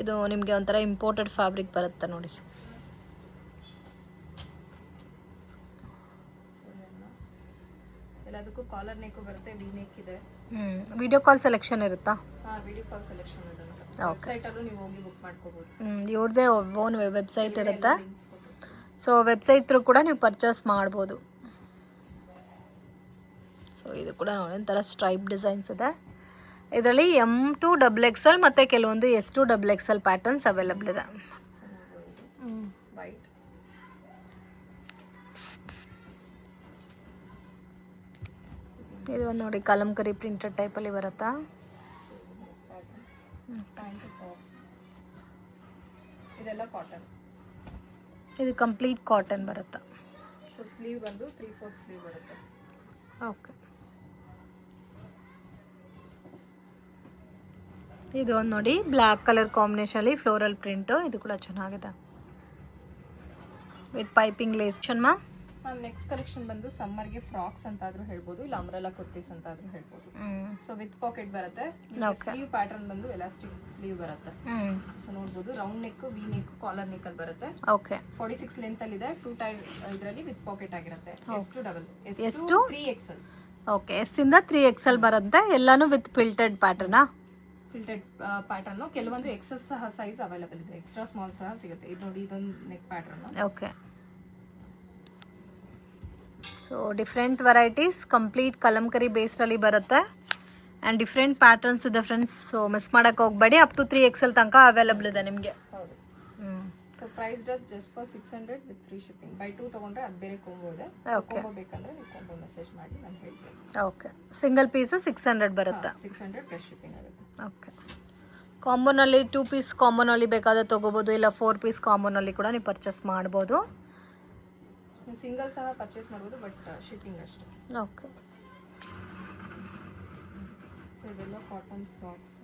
ಇದು ನಿಮಗೆ ಒಂಥರ ಇಂಪೋರ್ಟೆಡ್ ಫ್ಯಾಬ್ರಿಕ್ ಬರುತ್ತೆ ನೋಡಿ. ಎಲ್ಲ ಎಲ್ಲದಕ್ಕೂ ಕಾಲರ್ ನೆಕ್ ಬರುತ್ತೆ, ವಿ ನೆಕ್ ಇದೆ. ವಿಡಿಯೋ ಕಾಲ್ ಸೆಲೆಕ್ಷನ್ ಇರುತ್ತಾ? ವಿಡಿಯೋ ಕಾಲ್ ಸೆಲೆಕ್ಷನ್ ಇದೆ ಮೇಡಮ್. ವೆಬ್ಸೈಟ್ ಅಲ್ಲೂ ನೀವು ಹೋಗಿ ಬುಕ್ ಮಾಡ್ಕೋಬಹುದು. ಇವ್ರದೇ ಓನ್ ವೆಬ್ಸೈಟ್ ಇರುತ್ತೆ. ಸೊ ವೆಬ್ಸೈಟ್ ಥ್ರೂ ಕೂಡ ನೀವು ಪರ್ಚೇಸ್ ಮಾಡ್ಬೋದು. ಸೊ ಇದು ಕೂಡ ನೋಡಿ ಒಂಥರ ಸ್ಟ್ರೈಪ್ ಡಿಸೈನ್ಸ್ ಇದೆ. ಇದರಲ್ಲಿ M2 XXL ಮತ್ತು ಕೆಲವೊಂದು S2 XXL ಪ್ಯಾಟರ್ನ್ಸ್ ಅವೈಲಬಲ್ ಇದೆ. ವೈಟ್ ಇದು ಒಂದು ನೋಡಿ ಕಲಂಕರಿ ಪ್ರಿಂಟೆಡ್ ಟೈಪಲ್ಲಿ ಬರುತ್ತಾ. ಇದೆಲ್ಲ ಕಾಟನ್. ಇದು ಕಂಪ್ಲೀಟ್ ಕಾಟನ್ ಬರುತ್ತಾ. ಸೊ ಸ್ಲೀವ್ ಬಂದು 3/4 ಸ್ಲೀವ್ ಬರುತ್ತೆ. ಓಕೆ, ಇದು ಒಂದು ನೋಡಿ ಬ್ಲ್ಯಾಕ್ ಕಲರ್ ಕಾಂಬಿನೇಷನಲ್ಲಿ ಫ್ಲೋರಲ್ ಪ್ರಿಂಟು. ಇದು ಕೂಡ ಚೆನ್ನಾಗಿದೆ with piping ಲೇಸನ್. Ma'am next collection ಬಂದು ಸಮ್ಮರ್ಗೆ ಫ್ರಾಕ್ಸ್ ಅಂತಾದ್ರೂ ಹೇಳ್ಬೋದು, ಇಲ್ಲ ಅಂಬ್ರೆಲಾ ಕುರ್ತೀಸ್ ಅಂತಾದ್ರೂ ಹೇಳ್ಬೋದು. ಸೊ ವಿತ್ ಪಾಕೆಟ್ ಬರುತ್ತೆ. ಸ್ಲೀವ್ ಪ್ಯಾಟರ್ನ್ ಬಂದು ಎಲಾಸ್ಟಿಕ್ ಸ್ಲೀವ್ ಬರುತ್ತೆ. ಸೊ ನೋಡ್ಬೋದು round neck, V neck, collar neck ಅಲ್ಲಿ ಬರುತ್ತೆ. ಓಕೆ, 46 ಲೆಂತ್ ಅಲ್ಲಿ ಇದೆ. 2 ಟೈಪ್ ಇದರಲ್ಲಿ ವಿತ್ ಪಾಕೆಟ್ ಆಗಿರುತ್ತೆ. S2 ಡಬಲ್, ಎಷ್ಟು 3XL. ಓಕೆ, S ಇಂದ 3XL ಬರುತ್ತೆ. ಎಲ್ಲಾನು ವಿತ್ ಫಿಲ್ಟೆಡ್ ಪ್ಯಾಟರ್ನಾ? Fitted pattern. ಕೆಲವೊಂದು ಎಕ್ಸಸ್ ಸಹ ಸೈಜ್ ಅವೈಲೇಬಲ್ ಇದೆ, ಎಕ್ಸ್ಟ್ರಾ ಸ್ಮಾಲ್ ಸಹ ಸಿಗುತ್ತೆ. ಇದು ನೋಡಿ, ಇದೊಂದು neck pattern. Okay, so different varieties complete kalamkari ಬೇಸ್ಡಲ್ಲಿ ಬರುತ್ತೆ ಆ್ಯಂಡ್ ಡಿಫ್ರೆಂಟ್ ಪ್ಯಾಟರ್ನ್ಸ್ ಇದೆ ಫ್ರೆಂಡ್ಸ್. ಸೊ ಮಿಸ್ ಮಾಡೋಕ್ಕೆ ಹೋಗಬೇಡಿ. ಅಪ್ ಟು 3XL ತನಕ ಅವೈಲಬಲ್ ಇದೆ ನಿಮಗೆ. ಹೌದು. So price just for 600 with free shipping. Buy 2 ತಗೊಂಡ್ರೆ ಅದು ಬೇರೆ ಕೊಂಬೋ ಇದೆ. ಕೊಂಬೋ ಬೇಕಂದ್ರೆ ನೀವು ಕೊಂಬೋ ಮೆಸೇಜ್ ಮಾಡಿ, ನಾನು ಹೇಳ್ತೇನೆ. ಓಕೆ, ಸಿಂಗಲ್ ಪೀಸು 600 ಬರುತ್ತೆ. 600 ಪ್ಲಸ್ ಶಿಪ್ಪಿಂಗ್ ಆಗುತ್ತೆ. ಓಕೆ, ಕಾಂಬೋನಲ್ಲಿ 2 ಪೀಸ್ ಕಾಂಬೋನಲ್ಲಿ ಬೇಕಾದರೆ ತೊಗೋಬೋದು, ಇಲ್ಲ 4 ಪೀಸ್ ಕಾಂಬೋನಲ್ಲಿ ಕೂಡ ನೀವು ಪರ್ಚೇಸ್ ಮಾಡ್ಬೋದು. ನೀವು ಸಿಂಗಲ್ ಸಹ ಪರ್ಚೇಸ್ ಮಾಡ್ಬೋದು, ಬಟ್ ಶಿಪ್ಪಿಂಗ್ ಅಷ್ಟೇ. ಓಕೆ, ಸೊ ಇದೆಲ್ಲ ಕಾಟನ್ ಫ್ರಾಕ್ಸ್.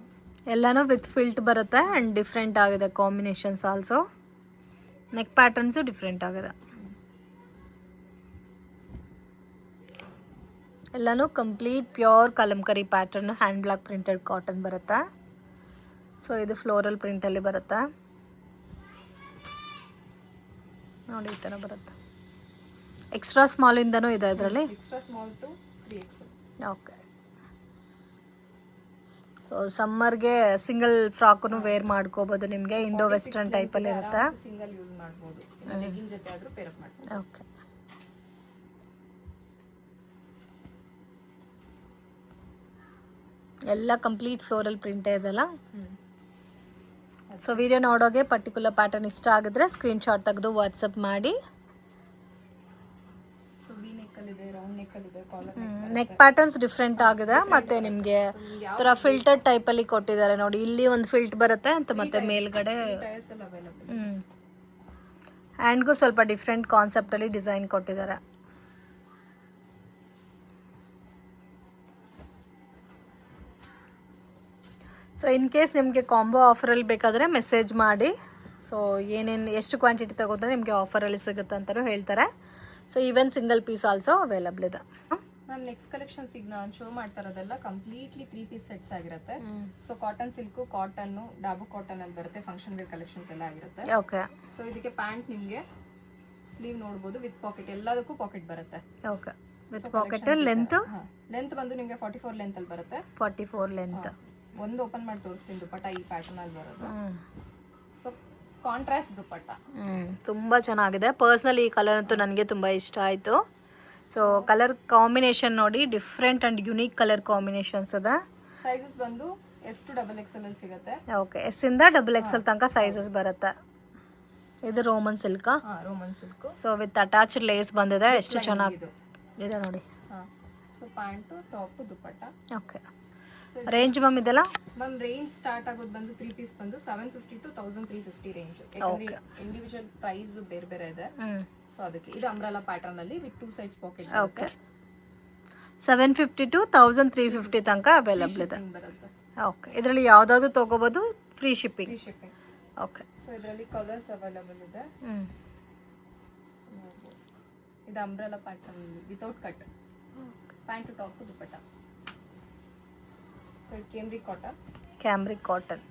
ಎಲ್ಲನೂ ವಿತ್ ಫಿಲ್ಟ್ ಬರುತ್ತೆ ಆ್ಯಂಡ್ ಡಿಫ್ರೆಂಟ್ ಆಗಿದೆ combinations also. Neck patterns different ಆಗಿದೆ. ಎಲ್ಲನೂ complete pure kalamkari pattern, hand block printed cotton ಬರುತ್ತೆ. ಸೊ ಇದು ಫ್ಲೋರಲ್ ಪ್ರಿಂಟಲ್ಲಿ ಬರುತ್ತೆ ನೋಡಿ, ಈ ಥರ ಬರುತ್ತೆ. ಎಕ್ಸ್ಟ್ರಾ ಸ್ಮಾಲಿಂದನೂ ಇದೆ ಇದರಲ್ಲಿ. Extra small to 3XL. Okay, so ಸಮ್ಮರ್ಗೆ ಸಿಂಗಲ್ ಫ್ರಾಕ್ನು ವೇರ್ ಮಾಡ್ಕೋಬೋದು. ನಿಮಗೆ ಇಂಡೋ ವೆಸ್ಟರ್ನ್ ಟೈಪಲ್ಲಿ ಇರುತ್ತೆ. ಸಿಂಗಲ್ ಯೂಸ್ ಮಾಡ್ಬೋದು, ಲೆಗ್ಗಿನ್ ಜೊತೆ ಆದರೂ ಪೇರ್ ಅಪ್ ಮಾಡ್ಬೋದು. ಓಕೆ, ಎಲ್ಲ ಕಂಪ್ಲೀಟ್ ಫ್ಲೋರಲ್ ಪ್ರಿಂಟೇ ಇದೆಲ್ಲ. ಸೊ ವಿಡಿಯೋ ನೋಡೋಗೆ ಪರ್ಟಿಕ್ಯುಲರ್ ಪ್ಯಾಟರ್ನ್ ಇಷ್ಟ ಆಗಿದ್ರೆ ಸ್ಕ್ರೀನ್ಶಾಟ್ ತೆಗೆದು ವಾಟ್ಸಪ್ ಮಾಡಿ. ಸೊ ವಿ ನೆಕ್ ಅಲ್ಲಿ ಇದೆ, ರೌಂಡ್ ನೆಕ್ ಅಲ್ಲಿ ಇದೆ, ಕಾಲರ್ ನೆಕ್ ಪ್ಯಾಟರ್ನ್ಸ್ ಡಿಫ್ರೆಂಟ್ ಆಗಿದೆ. ಮತ್ತೆ ನಿಮಗೆ ಥರ ಫಿಲ್ಟರ್ ಟೈಪಲ್ಲಿ ಕೊಟ್ಟಿದ್ದಾರೆ ನೋಡಿ. ಇಲ್ಲಿ ಒಂದು ಫಿಲ್ಟ್ ಬರುತ್ತೆ ಅಂತ, ಮತ್ತೆ ಮೇಲ್ಗಡೆ ಟೈರ್ಸ್ ಎಲ್ಲ ಅವೈಲೇಬಲ್. ಹ್ಯಾಂಡ್ಗೂ ಸ್ವಲ್ಪ ಡಿಫ್ರೆಂಟ್ ಕಾನ್ಸೆಪ್ಟಲ್ಲಿ ಡಿಸೈನ್ ಕೊಟ್ಟಿದ್ದಾರೆ. ಸೊ ಇನ್ ಕೇಸ್ ನಿಮಗೆ ಕಾಂಬೋ ಆಫರಲ್ಲಿ ಬೇಕಾದರೆ ಮೆಸೇಜ್ ಮಾಡಿ. ಸೊ ಏನೇನು ಎಷ್ಟು ಕ್ವಾಂಟಿಟಿ ತಗೋದ್ರೆ ನಿಮಗೆ ಆಫರಲ್ಲಿ ಸಿಗುತ್ತೆ ಅಂತಲೂ ಹೇಳ್ತಾರೆ. So even single piece also available ಇದೆ. ಮ್ಯಾಮ್ ನೆಕ್ಸ್ಟ್ ಕಲೆಕ್ಷನ್ಸ್ ಈಗ ನಾನು ಶೋ ಮಾಡ್ತಾ ಇರೋದೆಲ್ಲ ಕಂಪ್ಲೀಟ್ಲಿ 3 ಪೀಸ್ ಸೆಟ್ಸ್ ಆಗಿರುತ್ತೆ. ಸೊ ಕಾಟನ್ ಸಿಲ್ಕು, ಕಾಟನ್ನು, ಡಾಬು ಕಾಟನ್ ಅಲ್ಲಿ ಬರುತ್ತೆ. ಫಂಕ್ಷನ್ ವೇರ್ ಕಲೆಕ್ಷನ್ಸ್ ಎಲ್ಲ ಆಗಿರುತ್ತೆ. ಓಕೆ, ಸೊ ಇದಕ್ಕೆ ಪ್ಯಾಂಟ್ ನಿಮಗೆ ಸ್ಲೀವ್ ನೋಡ್ಬೋದು, ವಿತ್ ಪಾಕೆಟ್. ಎಲ್ಲದಕ್ಕೂ ಪಾಕೆಟ್ ಬರುತ್ತೆ. Okay, with pocket. ಲೆಂತ್ ಬಂದು ನಿಮಗೆ 44 ಲೆಂತ್ ಅಲ್ಲಿ ಬರುತ್ತೆ. 44 ಲೆಂತ್. ಒಂದು ಓಪನ್ ಮಾಡಿ ತೋರಿಸ್ತೀನಿ. ದುಪ್ಪಟ್ಟ ಈ ಪ್ಯಾಟರ್ನ್ ಅಲ್ಲಿ ಬರೋದು. ಸೊ ಕಾಂಟ್ರಾಸ್ಟ್ ದುಪ್ಪಟ್ಟ ತುಂಬ ಚೆನ್ನಾಗಿದೆ. ಪರ್ಸ್ನಲಿ ಈ ಕಲರ್ ಅಂತೂ ನನಗೆ ತುಂಬ ಇಷ್ಟ ಆಯಿತು. ಸೊ ಕಲರ್ ಕಾಂಬಿನೇಷನ್ ನೋಡಿ, different and unique colour combinations ಇದೆ. ಸೈಜಸ್ ಬಂದು S2 XXL ಅಲ್ಲಿ ಸಿಗುತ್ತೆ. ಓಕೆ, S ಇಂದ XXL ತನಕ ಸೈಜಸ್ ಬರುತ್ತೆ. ಇದು ರೋಮನ್ ಸಿಲ್ಕಾ? Roman silk. So with attached lace ಬಂದಿದೆ. ಎಷ್ಟು ಚೆನ್ನಾಗಿ ಇದೆ ನೋಡಿ. So pant, top, dupatta. Okay, range ma'am ಇದೆಲ್ಲ? ಮ್ಯಾಮ್ ರೇಂಜ್ ಸ್ಟಾರ್ಟ್ ಆಗೋದು ಬಂದು 3 ಪೀಸ್ ಬಂದು 750 to 1350 ರೇಂಜ್. ಯಾಕಂದ್ರೆ ಇಂಡಿವಿಜುವಲ್ ಪ್ರೈಸ್ ಬೇರೆ ಬೇರೆ ಇದೆ. ಸೊ ಅದಕ್ಕೆ ಇದು ಅಂಬ್ರೆಲಾ ಪ್ಯಾಟರ್ನ್ ಅಲ್ಲಿ with 2 sides pocket. Okay, 750 to 1350 ತನಕ ಅವೈಲಬಲ್ ಇದೆ. ಓಕೆ, ಇದರಲ್ಲಿ ಯಾವುದಾದ್ರು ತೊಗೋಬೋದು, ಫ್ರೀ ಶಿಪ್ಪಿಂಗ್. ಓಕೆ, ಸೊ ಇದರಲ್ಲಿ ಕಲರ್ಸ್ ಅವೈಲಬಲ್ ಇದೆ. ಇದು umbrella pattern without cut. Pant, top, dupatta. So ಇದು ಕ್ಯಾಮ್ರಿಕ್ ಕಾಟನ್.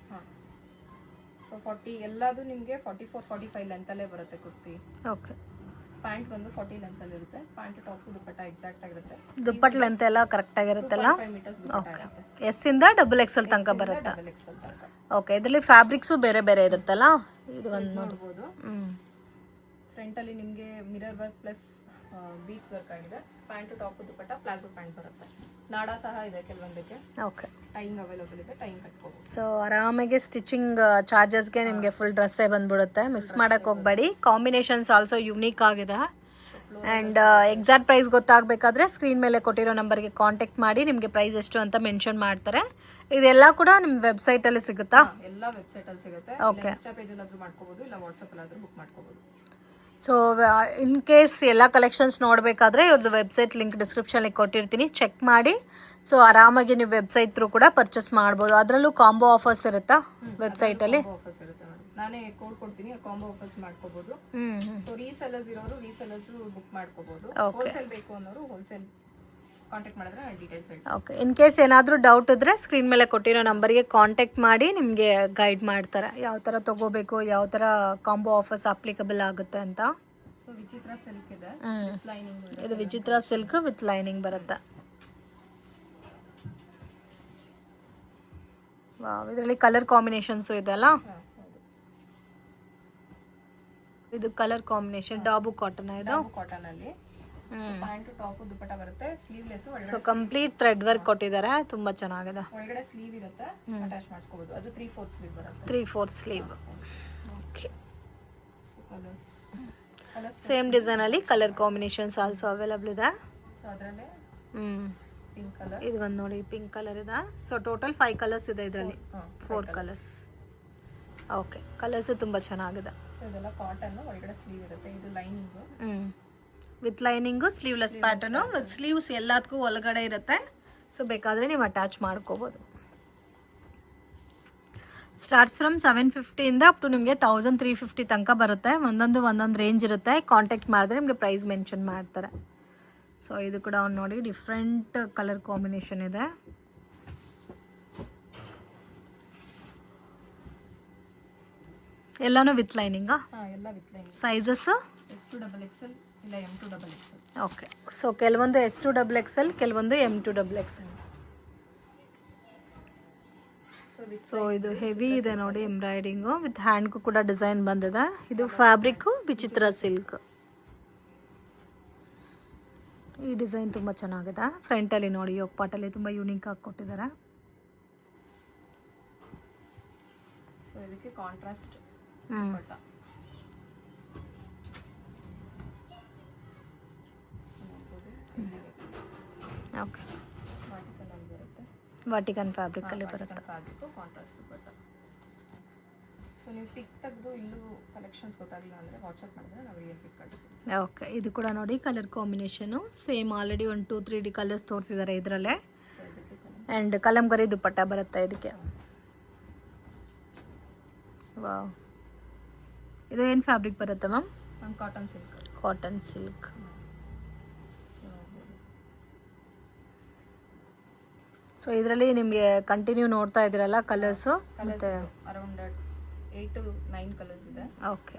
ಸೊ 40 ಎಲ್ಲದು ನಿಮಗೆ 44-45 ಲೆಂತ್ ಅಲ್ಲೇ ಬರುತ್ತೆ ಕುರ್ತಿ. ಓಕೆ, ಪ್ಯಾಂಟ್ ಬಂದು 40 ಲೆಂತ್ ಅಲ್ಲಿ ಇರುತ್ತೆ. ಪ್ಯಾಂಟ್ ಟಾಪ್ ದುಪ್ಪಟ್ಟ ಎಕ್ಸಾಕ್ಟ್ ಆಗಿರುತ್ತೆ. ದುಪ್ಪಟ್ಟ ಲೆಂತ್ ಎಲ್ಲ ಕರೆಕ್ಟ್ ಆಗಿರುತ್ತಲ್ಲ. 5 ಮೀಟರ್ಸ್ ದುಪ್ಪಟ್ಟ ಇರುತ್ತೆ. ಎಸ್ ಇಂದ ಡಬಲ್ ಎಕ್ಸೆಲ್ ತನಕ ಬರುತ್ತೆ. ಡಬಲ್ ಎಕ್ಸೆಲ್ ತನಕ. ಓಕೆ, ಇದರಲ್ಲಿ ಫ್ಯಾಬ್ರಿಕ್ಸು ಬೇರೆ ಬೇರೆ ಇರುತ್ತಲ್ಲ. ಇದು ಒಂದು ನೋಡ್ಬೋದು. ಫ್ರಂಟ್ ಅಲ್ಲಿ ನಿಮಗೆ mirror work plus beads work ಆಗಿದೆ. ಪ್ಯಾಂಟ್ ಟಾಪ್ ದುಪ್ಪಟ್ಟ ಪ್ಲಾಜೋ ಪ್ಯಾಂಟ್ ಬರುತ್ತೆ. ನಾಡಾ ಸಹ ಇದೆ ಕೆಲವೊಂದಕ್ಕೆ. ಓಕೆ, ಟೈಂಗ್ ಅವೈಲೇಬಲ್ ಇದೆ, ಟೈಂಗ್ ಕಟ್ಕೋಬಹುದು. ಸೊ ಆರಾಮಾಗಿ ಸ್ಟಿಚಿಂಗ್ ಚಾರ್ಜಸ್ಗೆ ನಿಮಗೆ ಫುಲ್ ಡ್ರೆಸ್ಸೇ ಬಂದ್ಬಿಡುತ್ತೆ. ಮಿಸ್ ಮಾಡಕ್ಕೆ ಹೋಗಬೇಡಿ. ಕಾಂಬಿನೇಷನ್ಸ್ ಆಲ್ಸೋ ಯುನೀಕ್ ಆಗಿದೆ. ಆ್ಯಂಡ್ ಎಕ್ಸಾಕ್ಟ್ ಪ್ರೈಸ್ ಗೊತ್ತಾಗಬೇಕಾದ್ರೆ ಸ್ಕ್ರೀನ್ ಮೇಲೆ ಕೊಟ್ಟಿರೋ ನಂಬರ್ಗೆ ಕಾಂಟ್ಯಾಕ್ಟ್ ಮಾಡಿ. ನಿಮಗೆ ಪ್ರೈಸ್ ಎಷ್ಟು ಅಂತ ಮೆನ್ಷನ್ ಮಾಡ್ತಾರೆ. ಇದೆಲ್ಲ ಕೂಡ ನಿಮ್ಮ ವೆಬ್ಸೈಟಲ್ಲಿ ಸಿಗುತ್ತಾ? ಎಲ್ಲ ವೆಬ್ಸೈಟಲ್ಲಿ ಸಿಗುತ್ತೆ. ಓಕೆ, ಇನ್ಸ್ಟಾ ಪೇಜಲ್ಲಾದರೂ ಮಾಡ್ಕೋಬಹುದು, ಇಲ್ಲ ವಾಟ್ಸಪ್ಪಲ್ಲಾದರೂ ಬುಕ್ ಮಾಡ್ಕೋಬಹುದು. ಸೊ ಇನ್ ಕೇಸ್ ಎಲ್ಲ ಕಲೆಕ್ಷನ್ಸ್ ನೋಡಬೇಕಾದ್ರೆ ಇವ್ರದ್ದು ವೆಬ್ಸೈಟ್ ಲಿಂಕ್ ಡಿಸ್ಕ್ರಿಪ್ಷನ್ಗೆ ಕೊಟ್ಟಿರ್ತೀನಿ, ಚೆಕ್ ಮಾಡಿ. ಸೊ ಆರಾಮಾಗಿ ನೀವು ವೆಬ್ಸೈಟ್ ಥ್ರೂ ಕೂಡ ಪರ್ಚೇಸ್ ಮಾಡ್ಬೋದು. ಅದರಲ್ಲೂ ಕಾಂಬೋ ಆಫರ್ಸ್ ಇರುತ್ತಾ ವೆಬ್ಸೈಟಲ್ಲಿ? ಆಫರ್ಸ್ ಇರುತ್ತೆ ಮೇಡಮ್. ನಾನೇ ಕೋಡ್ ಕೊಡ್ತೀನಿ, ಕಾಂಬೋ ಆಫರ್ಸ್ ಮಾಡ್ಕೋಬಹುದು. ಸೊ ರೀಸೆಲ್ಲರ್ಸ್ ಇರೋರು ರೀಸೆಲ್ಲರ್ಸ್ ಬುಕ್ ಮಾಡ್ಕೋಬಹುದು. ಹೋಲ್ಸೇಲ್ ಬೇಕು ಅನ್ನೋರು ಹೋಲ್ಸೇಲ್ ಕಾಂಟ್ಯಾಕ್ಟ್ ಮಾಡಿದ್ರೆ ನಾನು ಡೀಟೇಲ್ಸ್ ಹೇಳ್ತೀನಿ. ಓಕೆ, ಇನ್ ಕೇಸ್ ಏನಾದರೂ ಡೌಟ್ ಇದ್ದರೆ ಸ್ಕ್ರೀನ್ ಮೇಲೆ ಕೊಟ್ಟಿರೋ ನಂಬರ್ಗೆ ಕಾಂಟ್ಯಾಕ್ಟ್ ಮಾಡಿ ನಿಮಗೆ ಗೈಡ್ ಮಾಡ್ತಾರೆ ಯಾವ ಥರ ತೊಗೋಬೇಕು, ಯಾವ ಥರ ಕಾಂಬೋ ಆಫರ್ಸ್ ಅಪ್ಲಿಕಬಲ್ ಆಗುತ್ತೆ ಅಂತ. ಸೊ ವಿಚಿತ್ರ ಸಿಲ್ಕ್ ಇದೆ, ಲೈನಿಂಗ್. ಇದು ವಿಚಿತ್ರ ಸಿಲ್ಕ್ ವಿತ್ ಲೈನಿಂಗ್ ಬರುತ್ತೆ. ವಾವ್, ಇದರಲ್ಲಿ ಕಲರ್ ಕಾಂಬಿನೇಷನ್ಸು ಇದೆಲ್ಲ. ಇದು ಕಲರ್ ಕಾಂಬಿನೇಷನ್ ಡಾಬು ಕಾಟನ್. ಇದು ಕಾಟನ್ ಅಲ್ಲಿ ಪ್ಯಾಂಟ್ ಟಾಪ್ ದುಪ್ಪಟ್ಟ ಬರುತ್ತೆ. Sleeveless. So complete thread work ಕೊಟ್ಟಿದ್ದಾರೆ, ತುಂಬಾ ಚೆನ್ನಾಗಿದೆ. ಒಳಗಡೆ ಸ್ಲೀವ್ ಇರುತ್ತೆ, ಅಟ್ಯಾಚ್ ಮಾಡಿಸ್ಕೋಬಹುದು. ಅದು 3/4 ಸ್ಲೀವ್ ಬರುತ್ತೆ. 3/4 sleeve. Okay, so colours same design ಅಲ್ಲಿ ಕಲರ್ ಕಾಂಬಿನೇಷನ್ಸ್ ಆಲ್ಸೋ ಅವೈಲಬಲ್ ಇದೆ. ಸೊ ಅದರಲ್ಲೇ ಪಿಂಕ್ ಕಲರ್. ಇದು ಒಂದು ನೋಡಿ, ಪಿಂಕ್ ಕಲರ್ ಇದೆ. ಸೊ ಟೋಟಲ್ 5 ಕಲರ್ಸ್ ಇದೆ ಇದರಲ್ಲಿ. 4 ಕಲರ್ಸ್. ಓಕೆ, ಕಲರ್ಸ್ ತುಂಬಾ ಚೆನ್ನಾಗಿದೆ. ಸೊ ಇದೆಲ್ಲ ಕಾಟನ್, ಒಳಗಡೆ ಸ್ಲೀವ್ ಇರುತ್ತೆ. ಇದು lining. With lining, sleeveless pattern with sleeves ಎಲ್ಲದಕ್ಕೂ ಒಳಗಡೆ ಇರುತ್ತೆ. ಸೊ ಬೇಕಾದರೆ ನೀವು ಅಟ್ಯಾಚ್ ಮಾಡ್ಕೋಬೋದು. ಸ್ಟಾರ್ಟ್ಸ್ ಫ್ರಮ್ 750ಇಂದ ಅಪ್ ಟು ನಿಮಗೆ 1350 ತನಕ ಬರುತ್ತೆ. ಒಂದೊಂದು ರೇಂಜ್ ಇರುತ್ತೆ. ಕಾಂಟ್ಯಾಕ್ಟ್ ಮಾಡಿದ್ರೆ ನಿಮಗೆ ಪ್ರೈಸ್ ಮೆನ್ಷನ್ ಮಾಡ್ತಾರೆ. ಸೊ ಇದು ಕೂಡ ಒಂದು ನೋಡಿ, ಡಿಫ್ರೆಂಟ್ ಕಲರ್ ಕಾಂಬಿನೇಷನ್ ಇದೆ. ಎಲ್ಲಾನು ವಿತ್ ಲೈನಿಂಗಾ? ಎಲ್ಲ ವಿತ್ ಲೈನಿಂಗ್. ಸೈಜಸ್ S2XXL ಇಲ್ಲ M2XXL. ಓಕೆ, ಸೊ ಕೆಲವೊಂದು S2XXL, ಕೆಲವೊಂದು M2XXL. ಸೊ ಇದು ಹೆವಿ ಇದೆ ನೋಡಿ, ಎಂಬ್ರಾಯ್ಡಿಂಗು ವಿತ್ ಹ್ಯಾಂಡ್ಗೂ ಕೂಡ ಡಿಸೈನ್ ಬಂದಿದೆ. ಇದು ಫ್ಯಾಬ್ರಿಕ್ಕು ವಿಚಿತ್ರ ಸಿಲ್ಕ್. ಈ ಡಿಸೈನ್ ತುಂಬ ಚೆನ್ನಾಗಿದೆ. ಫ್ರಂಟಲ್ಲಿ ನೋಡಿ, ಯೋಗಪಾಟಲ್ಲಿ ತುಂಬ ಯೂನಿಕ್ ಆಗಿ ಕೊಟ್ಟಿದ್ದಾರೆ. ಸೊ ಇದಕ್ಕೆ ಕಾಂಟ್ರಾಸ್ಟ್ ಬಟ್ಟ. ಓಕೆ, ವಾಟಿಕನ್ ಫ್ಯಾಬ್ರಿಕಲ್ಲಿ ಬರುತ್ತೆ. Contrast but. ಸೊ ನೀವು ಪಿಕ್ ತೆಗೆದು ಇಲ್ಲೂ ಕಲೆಕ್ಷನ್ಸ್ ಗೊತ್ತಾಗಲಿಲ್ಲ ಅಂದರೆ ವಾಟ್ಸಪ್ ಮಾಡಿದ್ರೆ ನಾವು ರಿಯಲ್ ಪಿಕ್ ಕಳಿಸ್ತೀವಿ. ಓಕೆ, ಇದು ಕೂಡ ನೋಡಿ colour combination same. Already 1 2 3D colours ತೋರಿಸಿದ್ದಾರೆ ಇದರಲ್ಲೇ. ಆ್ಯಂಡ್ ಕಲಂಗರಿ ದುಪ್ಪಟ್ಟ ಬರುತ್ತೆ ಇದಕ್ಕೆ. ವಾವ್, ಇದು ಏನು ಫ್ಯಾಬ್ರಿಕ್ ಬರುತ್ತೆ ma'am? Cotton silk. Cotton silk. So ಇದರಲ್ಲಿ ನಿಮಗೆ ಕಂಟಿನ್ಯೂ ನೋಡ್ತಾ ಇದ್ದೀರಲ್ಲ ಕಲರ್ಸು. ಮತ್ತೆ ಅರೌಂಡ್ 8 to 9 ಕಲರ್ಸ್ ಇದೆ. ಓಕೆ,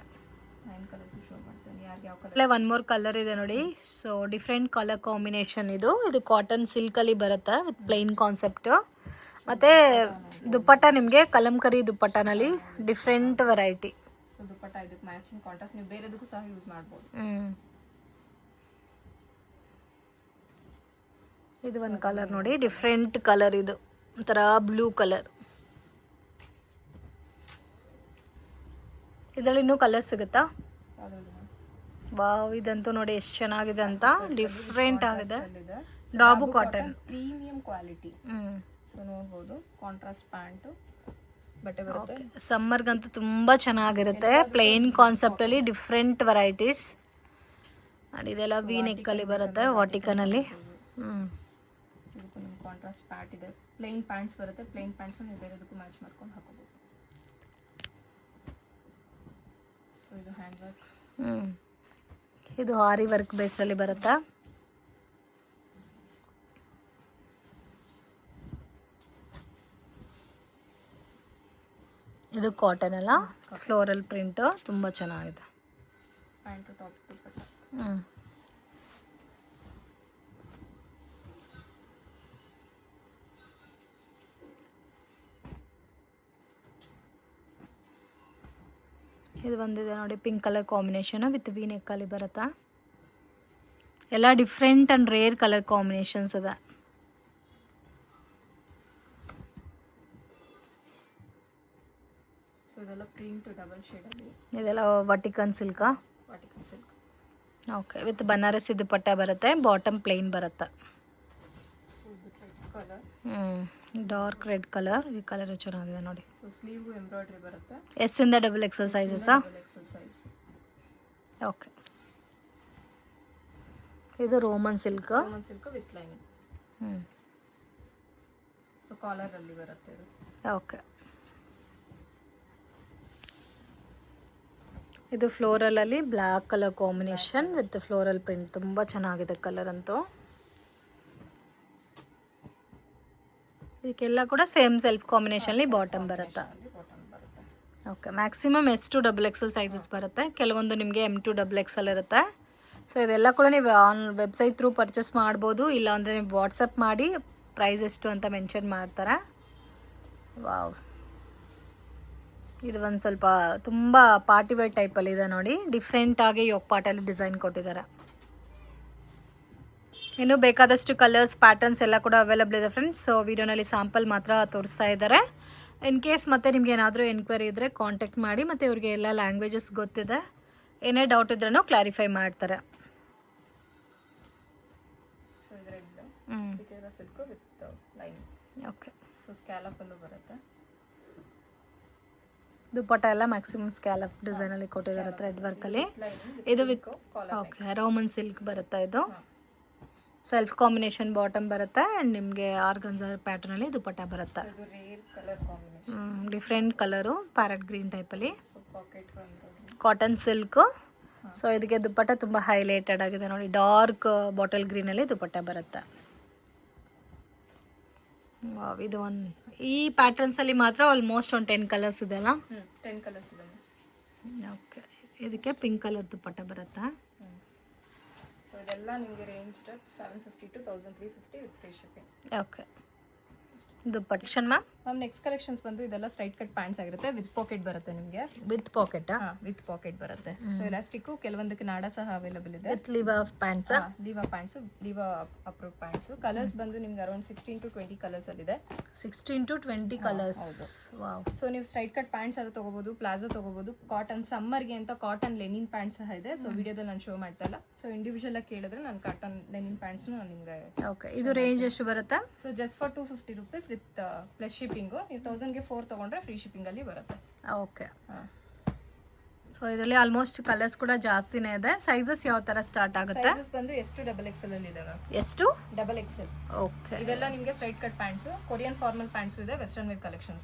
9 ಕಲರ್ಸ್ ಶೋ ಮಾಡ್ತೀನಿ. ಯಾರಿಗೆ ಯಾವ ಕಲರ್? ಅಲ್ಲೇ 1 more ಕಲರ್ ಇದೆ ನೋಡಿ. So different colour combination. ಇದು ಕಾಟನ್ ಸಿಲ್ಕಲ್ಲಿ ಬರುತ್ತೆ ವಿತ್ ಪ್ಲೈನ್ ಕಾನ್ಸೆಪ್ಟು. ಮತ್ತು ದುಪ್ಪಟ್ಟ ನಿಮಗೆ ಕಲಂಕರಿ ದುಪ್ಪಟ್ಟನಲ್ಲಿ ಡಿಫ್ರೆಂಟ್ ವೆರೈಟಿ. ಸೊ ದುಪ್ಪಟ್ಟ ಇದಕ್ಕೆ ಮ್ಯಾಚಿಂಗ್ ಕಾಂಟ್ರಾಸ್ಟ್. ನೀವು ಬೇರೆದಕ್ಕೂ ಸಹ ಯೂಸ್ ಮಾಡ್ಬೋದು. ಇದು ಒಂದು ಕಲರ್ ನೋಡಿ, ಡಿಫ್ರೆಂಟ್ ಕಲರ್. ಇದು ಒಂಥರ ಬ್ಲೂ ಕಲರ್. ಇದರಲ್ಲಿ ಇನ್ನೂ ಕಲರ್ ಸಿಗುತ್ತಾ? ವಾವ್, ಇದಂತೂ ನೋಡಿ ಎಷ್ಟು ಚೆನ್ನಾಗಿದೆ ಅಂತ. ಡಿಫ್ರೆಂಟ್ ಆಗಿದೆ. Dabu cotton, premium quality. So ನೋಡ್ಬೋದು, ಕಾಂಟ್ರಾಸ್ಟ್ ಪ್ಯಾಂಟು ಬಟ್ಟೆ ಬರುತ್ತೆ. ಸಮ್ಮರ್ಗಂತೂ ತುಂಬ ಚೆನ್ನಾಗಿರುತ್ತೆ. ಪ್ಲೇನ್ ಕಾನ್ಸೆಪ್ಟಲ್ಲಿ ಡಿಫ್ರೆಂಟ್ ವೆರೈಟೀಸ್. ಆ್ಯಂಡ್ ಇದೆಲ್ಲ ವಿ ನೆಕ್ಕಲ್ಲಿ ಬರುತ್ತೆ, ವಾಟಿಕನಲ್ಲಿ. ಇದಕ್ಕೂ ನಿಮ್ಗೆ ಕಾಂಟ್ರಾಸ್ಟ್ ಪ್ಯಾಂಟ್ ಇದೆ. ಪ್ಲೇನ್ ಪ್ಯಾಂಟ್ಸ್ ಬರುತ್ತೆ. ಪ್ಲೇನ್ ಪ್ಯಾಂಟ್ಸ್ ನೀವು ಬೇರೆದಕ್ಕೂ ಮ್ಯಾಚ್ ಮಾಡ್ಕೊಂಡು ಹಾಕೋಬೋದು. ಸೊ ಇದು ಹ್ಯಾಂಡ್ ವರ್ಕ್. ಇದು ಆರಿ ವರ್ಕ್ ಬೇಸಲ್ಲಿ ಬರುತ್ತಾ. ಇದು ಕಾಟನ್ ಅಲ್ಲ, ಫ್ಲೋರಲ್ ಪ್ರಿಂಟು ತುಂಬ ಚೆನ್ನಾಗಿದೆ. Pant top dupatta. ಇದು ಬಂದಿದೆ ನೋಡಿ pink colour combination with V ನೆಕ್ಕಲ್ಲಿ ಬರುತ್ತಾ. ಎಲ್ಲ different and rare colour combinations ಅದ. ಸೊ ಇದೆಲ್ಲ ಪ್ರಿಂಟ್ ಡಬಲ್ ಶೇಡಲ್ಲಿ. ಇದೆಲ್ಲ ವಟಿಕನ್ ಸಿಲ್ಕಾ? Vatican silk. Okay, with Banarasi dupatta ಬರುತ್ತೆ, ಬಾಟಮ್ ಪ್ಲೇನ್ ಬರುತ್ತೆ. ಸೊ ಇದು red colour. Dark red colour. ಈ ಕಲರ್ ಚೆನ್ನಾಗಿದೆ ನೋಡಿ. ಸೊ ಸ್ಲೀವ್ ಎಂಬ್ರಾಯ್ಡ್ರಿ ಬರುತ್ತೆ. ಎಸ್ ಇಂದ ಡಬಲ್ ಎಕ್ಸೆಲ್ ಸೈಜಸ್ಸಾ? Double XL size. ಓಕೆ, ಇದು Roman silk. Roman silk with lining. So collar ಅಲ್ಲಿ ಬರುತ್ತೆ ಇದು. ಓಕೆ, ಇದು ಫ್ಲೋರಲಲ್ಲಿ black colour combination with floral print. ತುಂಬ ಚೆನ್ನಾಗಿದೆ ಕಲರ್ ಅಂತೂ. ಇದಕ್ಕೆಲ್ಲ ಕೂಡ ಸೇಮ್ ಸೆಲ್ಫ್ ಕಾಂಬಿನೇಷನ್ಲಿ ಬಾಟಮ್ ಬರುತ್ತೆ. Okay, maximum S2 double XL sizes ಬರುತ್ತೆ. ಕೆಲವೊಂದು ನಿಮಗೆ M2 ಡಬಲ್ ಎಕ್ಸೆಲ್ ಇರುತ್ತೆ. ಸೊ ಇದೆಲ್ಲ ಕೂಡ ನೀವು ವೆಬ್ಸೈಟ್ ಥ್ರೂ ಪರ್ಚೇಸ್ ಮಾಡ್ಬೋದು, ಇಲ್ಲಾಂದರೆ ನೀವು ವಾಟ್ಸಪ್ ಮಾಡಿ ಪ್ರೈಸ್ ಎಷ್ಟು ಅಂತ ಮೆನ್ಷನ್ ಮಾಡ್ತಾರೆ. ವಾವ್, ಇದು ಒಂದು ಸ್ವಲ್ಪ ತುಂಬ ಪಾರ್ಟಿ ವೇರ್ ಟೈಪಲ್ಲಿ ಇದೆ ನೋಡಿ. ಡಿಫ್ರೆಂಟಾಗಿ ಯೋಗ್ ಪಾಟಲ್ಲಿ ಡಿಸೈನ್ ಕೊಟ್ಟಿದ್ದಾರೆ. ಇನ್ನು ಬೇಕಾದಷ್ಟು ಕಲರ್ಸ್ ಪ್ಯಾಟರ್ನ್ಸ್ ಎಲ್ಲ ಕೂಡ ಅವೈಲಬಲ್ ಇದೆ ಫ್ರೆಂಡ್ಸ್. ಸೊ ವಿಡಿಯೋನಲ್ಲಿ ಸ್ಯಾಂಪಲ್ ಮಾತ್ರ ತೋರಿಸ್ತಾ ಇದ್ದಾರೆ. ಇನ್ ಕೇಸ್ ಮತ್ತೆ ನಿಮ್ಗೆ ಏನಾದರೂ ಎನ್ಕ್ವೈರಿ ಇದ್ದರೆ ಕಾಂಟ್ಯಾಕ್ಟ್ ಮಾಡಿ. ಮತ್ತು ಇವ್ರಿಗೆ ಎಲ್ಲ ಲ್ಯಾಂಗ್ವೇಜಸ್ ಗೊತ್ತಿದೆ, ಏನೇ ಡೌಟ್ ಇದ್ರೂ ಕ್ಲಾರಿಫೈ ಮಾಡ್ತಾರೆ. ಸೊ ಇದು ರೆಡ್ ವಿಚೇರ silk with lining. Okay, so scallop ಅಲ್ಲೂ ಬರುತ್ತೆ. ದುಪ್ಪಟ್ಟ ಎಲ್ಲ ಮ್ಯಾಕ್ಸಿಮಮ್ ಸ್ಕ್ಯಾಲಪ್ ಡಿಸೈನಲ್ಲಿ ಕೊಟ್ಟಿದ್ದಾರೆ ಥ್ರೆಡ್ ವರ್ಕಲ್ಲಿ. ಇದು ವಿತ್ ಓಕೆ ರೋಮನ್ ಸಿಲ್ಕ್ ಬರುತ್ತೆ. ಇದು ಸೆಲ್ಫ್ ಕಾಂಬಿನೇಷನ್ ಬಾಟಮ್ ಬರುತ್ತೆ ಆ್ಯಂಡ್ ನಿಮಗೆ ಆರ್ಗನ್ಸಾ ಪ್ಯಾಟರ್ನಲ್ಲಿ ದುಪ್ಪಟ್ಟ ಬರುತ್ತೆ. ಇದು rare colour combination. Different colour parrot green ಟೈಪಲ್ಲಿ. So pocket cotton silk. So ಇದಕ್ಕೆ ದುಪ್ಪಟ್ಟ ತುಂಬ ಹೈಲೈಟೆಡ್ ಆಗಿದೆ ನೋಡಿ. ಡಾರ್ಕ್ ಬಾಟಲ್ ಗ್ರೀನಲ್ಲಿ ದುಪ್ಪಟ್ಟ ಬರುತ್ತೆ. ಇದು ಒಂದು ಈ ಪ್ಯಾಟರ್ನ್ಸಲ್ಲಿ ಮಾತ್ರ ಆಲ್ಮೋಸ್ಟ್ ಒಂದು 10 ಕಲರ್ಸ್ ಇದೆಲ್ಲ. 10 ಕಲರ್ಸ್ ಇದೆ. ಓಕೆ, ಇದಕ್ಕೆ ಪಿಂಕ್ ಕಲರ್ ದುಪ್ಪಟ್ಟ ಬರುತ್ತಾ. ಸೊ ಇದೆಲ್ಲ ನಿಮಗೆ range 750 to 1350 with free shipping. Okay, ದುಪ್ಪಟ್ಟನ್ ಮ್ಯಾಮ್. ಮ್ಯಾಮ್ ನೆಕ್ಸ್ಟ್ ಕಲೆಕ್ಷನ್ಸ್ ಬಂದು ಇದೆಲ್ಲ ಸ್ಟ್ರೈಟ್ ಕಟ್ ಪ್ಯಾಂಟ್ಸ್ ಆಗಿರುತ್ತೆ. ವಿತ್ ಪಾಕೆಟ್ ಬರುತ್ತೆ ನಿಮಗೆ. ವಿತ್ ಪಾಕೆಟಾ? ವಿತ್ ಪಾಕೆಟ್ ಬರುತ್ತೆ. ಸೊ ಎಲಾಸ್ಟಿಕ್ ಕೆಲವೊಂದಕ್ಕೆ ನಾಡ ಸಹ ಅವೈಲಬಲ್ ಇದೆ. With Liva pants. Liva pants, Liva approve pants. Colours ಬಂದು ನಿಮ್ಗೆ ಅರೌಂಡ್ 16 to 20 ಕಲರ್ಸ್ ಅಲ್ಲಿ ಇದೆ. 16 to 20 ಕಲರ್ಸ್. ವಾವ್. ಸೊ ನೀವು ಸ್ಟ್ರೈಟ್ ಕಟ್ ಪ್ಯಾಂಟ್ಸ್ ಆದ್ರೂ ತಗೋಬಹುದು, ಪ್ಲಾಜೋ ತಗೋಬಹುದು. ಕಾಟನ್ ಸಮ್ಮರ್ಗೆ ಅಂತ ಕಾಟನ್ ಲೆನಿನ್ ಪ್ಯಾಂಟ್ ಸಹ ಇದೆ. ಸೊ ವಿಡಿಯೋದಲ್ಲಿ ನಾನು ಶೋ ಮಾಡ್ತಾ ಇಲ್ಲ. ಸೊ ಇಂಡಿವಿಜುವಲ್ ಆಗಿ ಕೇಳಿದ್ರೆ ನಾನು ಕಾಟನ್ ಲೆನಿನ್ ಪ್ಯಾಂಟ್ಸ್ ನಾನು ನಿಮ್ಗೆ. ಓಕೆ, ಇದು ರೇಂಜ್ ಎಷ್ಟು ಬರುತ್ತಾ? So just for 250 rupees with plus shipping. ನೀವು 1000ಗೆ 4 ತಗೊಂಡ್ರೆ ಫ್ರೀ ಶಿಪ್ಪಿಂಗ್ ಅಲ್ಲಿ ಬರುತ್ತೆ. ಓಕೆ, ಸೊ ಇದರಲ್ಲಿ ಆಲ್ಮೋಸ್ಟ್ ಕಲರ್ಸ್ ಕೂಡ ಜಾಸ್ತಿನೇ ಇದೆ. ಸೈಜಸ್ ಯಾವ ತರ ಸ್ಟಾರ್ಟ್ ಆಗುತ್ತೆ? ಸೈಜಸ್ ಬಂದು S2 ಡಬಲ್ ಎಕ್ಸೆಲ್ ಅಲ್ಲಿ ಇದೆ. ಎಷ್ಟು? Double XL. ಓಕೆ, ಇದೆಲ್ಲ ನಿಮಗೆ straight cut pants, Korean formal pants ಇದೆ, ವೆಸ್ಟರ್ನ್ ವೇರ್ ಕಲೆಕ್ಷನ್ಸ್.